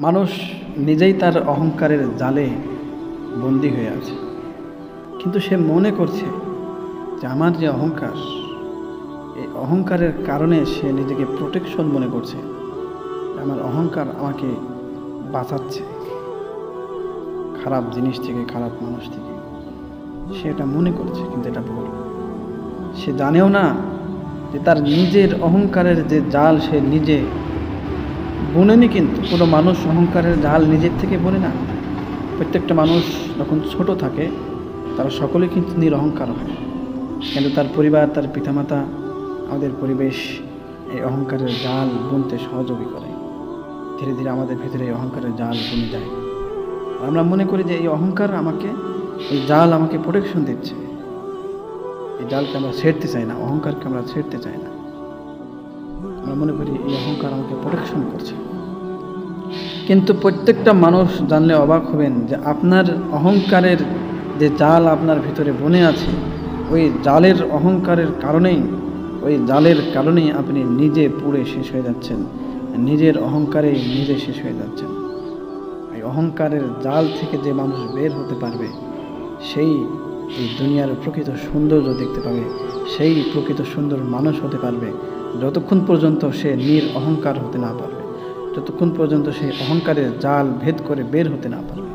মানুষ নিজেই তার অহংকারের জালে বন্দী হয়ে আছে, কিন্তু সে মনে করছে যে আমার যে অহংকার, এই অহংকারের কারণে সে নিজেকে প্রোটেকশন মনে করছে। আমার অহংকার আমাকে বাঁচাচ্ছে খারাপ জিনিস থেকে, খারাপ মানুষ থেকে। সে এটা মনে করছে, কিন্তু এটা ভুল। সে জানেও না যে তার নিজের অহংকারের যে জাল সে নিজে বুনেনি। কিন্তু কোনো মানুষ অহংকারের জাল নিজের থেকে বুনে না। প্রত্যেকটা মানুষ যখন ছোট থাকে তারা সকলে কিন্তু নিরহংকার হয়, কিন্তু তার পরিবার, তার পিতামাতা, আমাদের পরিবেশ এই অহংকারের জাল বুনতে সহযোগী করে। ধীরে ধীরে আমাদের ভিতরে এই অহংকারের জাল বুনে যায়। আমরা মনে করি যে এই অহংকার আমাকে, এই জাল আমাকে প্রোটেকশন দিচ্ছে। এই জালকে আমরা ছেড়তে চাই না, অহংকারকে আমরা ছেড়তে চাই না। আমরা মনে করি এই অহংকার আমাকে প্রোটেকশন করছে। কিন্তু প্রত্যেকটা মানুষ জানলে অবাক হবেন যে আপনার অহংকারের যে জাল আপনার ভিতরে বনে আছে, ওই জালের অহংকারের কারণেই, ওই জালের কারণেই আপনি নিজে পুড়ে শেষ হয়ে যাচ্ছেন, নিজের অহংকারে নিজে শেষ হয়ে যাচ্ছেন। এই অহংকারের জাল থেকে যে মানুষ বের হতে পারবে, সেই এই দুনিয়ার প্রকৃত সৌন্দর্য দেখতে পাবে, সেই প্রকৃত সুন্দর মানুষ হতে পারবে, যতক্ষণ পর্যন্ত সে অহংকার হতে না পারবে, যতক্ষণ পর্যন্ত সে অহংকারের জাল ভেদ করে বের হতে না পারবে।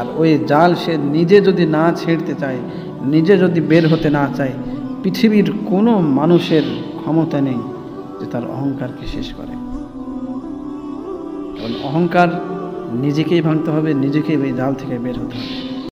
আর ওই জাল সে নিজে যদি না ছেড়তে চায়, নিজে যদি বের হতে না চায়, পৃথিবীর কোনো মানুষের ক্ষমতা নেই যে তার অহংকারকে শেষ করে। কারণ অহংকার নিজেকেই ভাঙতে হবে, নিজেকেই ওই জাল থেকে বের হতে হবে।